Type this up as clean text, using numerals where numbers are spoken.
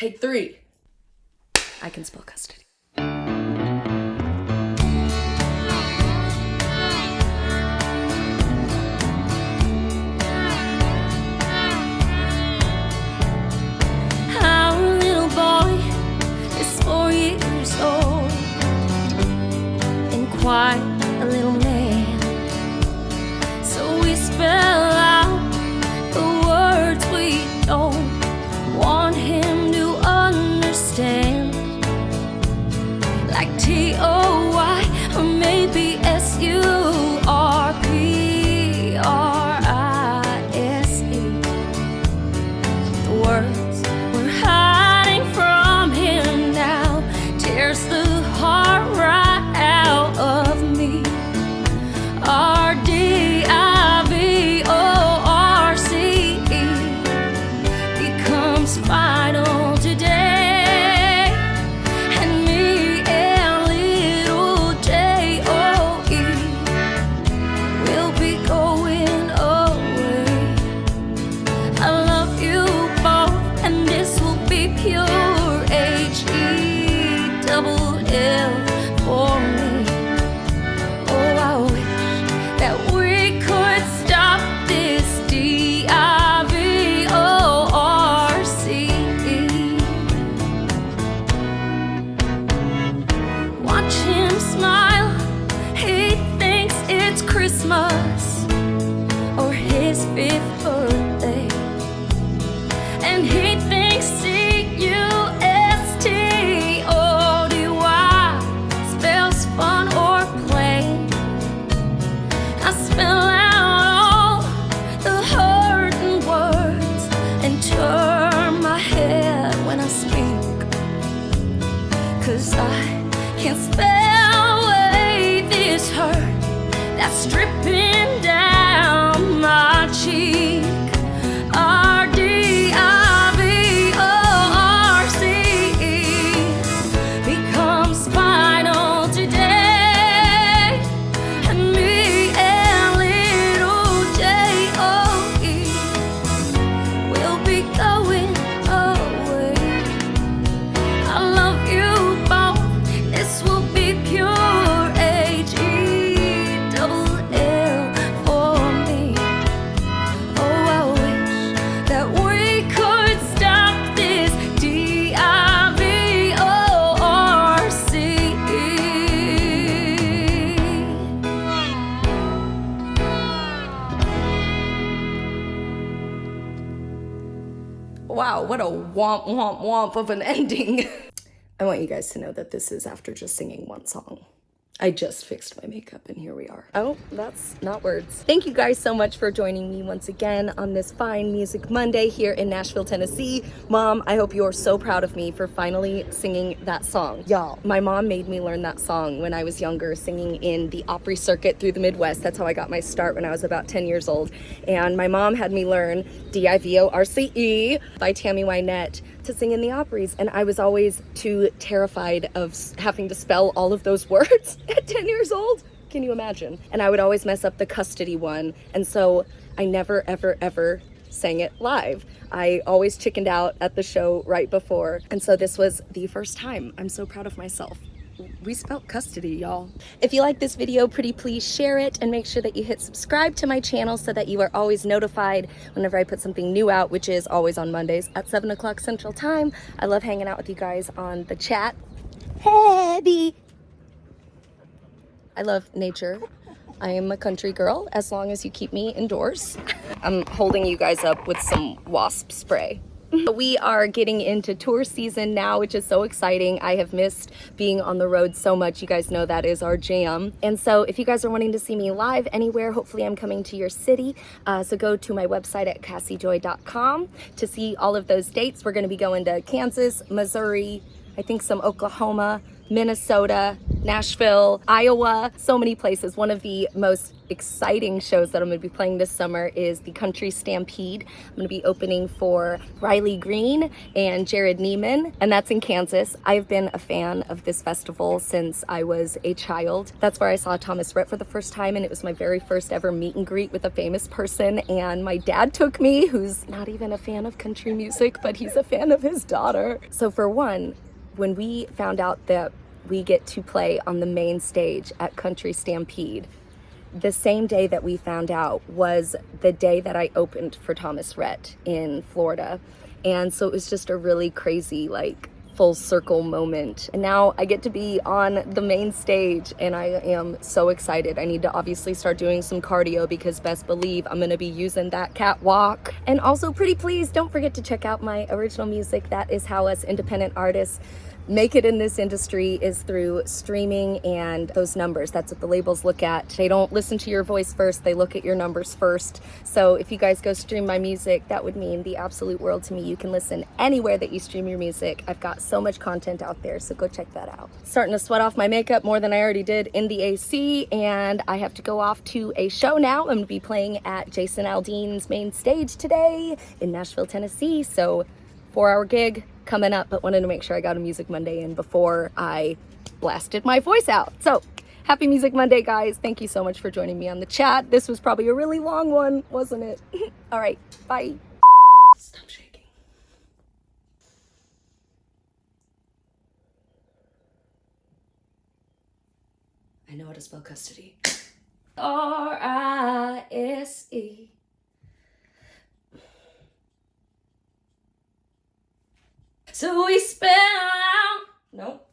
Take 3. I can spell custody. Our little boy is 4 years old and quite a little man. So we spell out the words we don't want him to understand, like T-O-Y or maybe S-U-R-P-R-I-S-E. The words we're hiding from him now tears the heart right out of me. R-D-I-V-O-R-C-E becomes final today, and me and little J-O-E will be going away. I love you both, and this will be pure H-E-double-L for me. Oh, I wish that we could stop this D-I-V-O-R-C-E. Watch him smile, he thinks it's Christmas or his 5th birthday, and he thinks C-U-S-T-O-D-Y spells fun or play. I spell out all the hurting words and turn my head when I speak, 'cause I can't spell away this hurt that's dripping down my cheek. R-D-I-V-O-R-C-E becomes final today, and me and little J-O-E will be going away. I love you both, this will be pure H-E-double-L for me. Oh, I wish that we could stop this D-I-V-O-R-C-E. Wow, what a womp womp womp of an ending. I want you guys to know that this is after just singing one song. I just fixed my makeup and here we are. Oh, that's not words. Thank you guys so much for joining me once again on this fine Music Monday here in Nashville, Tennessee. Mom, I hope you're so proud of me for finally singing that song. Y'all, my mom made me learn that song when I was younger, singing in the Opry circuit through the Midwest. That's how I got my start when I was about 10 years old. And my mom had me learn D-I-V-O-R-C-E by Tammy Wynette to sing in the Opry's, and I was always too terrified of having to spell all of those words at 10 years old. Can you imagine? And I would always mess up the custody one, and so I never ever ever sang it live. I always chickened out at the show right before, and so this was the first time. I'm so proud of myself. We spelled custody, y'all. If you like this video, pretty please share it and make sure that you hit subscribe to my channel so that you are always notified whenever I put something new out, which is always on Mondays at 7 o'clock Central Time. I love hanging out with you guys on the chat. Heavy. I love nature. I am a country girl as long as you keep me indoors. I'm holding you guys up with some wasp spray. We are getting into tour season now, which is so exciting. I have missed being on the road so much. You guys know that is our jam. And so if you guys are wanting to see me live anywhere, hopefully I'm coming to your city. So go to my website at CasiJoy.com to see all of those dates. We're going to be going to Kansas, Missouri, I think some Oklahoma, Minnesota, Nashville, Iowa, so many places. One of the most exciting shows that I'm going to be playing this summer is the Country Stampede. I'm going to be opening for Riley Green and Jared Neiman, and that's in Kansas. I've been a fan of this festival since I was a child. That's where I saw Thomas Rhett for the first time, and it was my very first ever meet and greet with a famous person, and my dad took me, who's not even a fan of country music, but he's a fan of his daughter. So for one, when we found out that we get to play on the main stage at Country Stampede, the same day that we found out was the day that I opened for Thomas Rhett in Florida. And so it was just a really crazy, like, full circle moment. And now I get to be on the main stage and I am so excited. I need to obviously start doing some cardio because best believe I'm gonna be using that catwalk. And also, pretty please don't forget to check out my original music. That is how us independent artists make it in this industry, is through streaming and those numbers. That's what the labels look at. They don't listen to your voice first, they look at your numbers first. So if you guys go stream my music, that would mean the absolute world to me. You can listen anywhere that you stream your music. I've got so much content out there, so go check that out. Starting to sweat off my makeup more than I already did in the AC, and I have to go off to a show now. I'm gonna be playing at Jason Aldean's main stage today in Nashville, Tennessee. So 4-hour gig coming up, but wanted to make sure I got a Music Monday in before I blasted my voice out. So happy Music Monday, guys. Thank you so much for joining me on the chat. This was probably a really long one, wasn't it? All right, bye. Stop shaking. I know how to spell custody. R-I-S-E. So we spell out. Nope.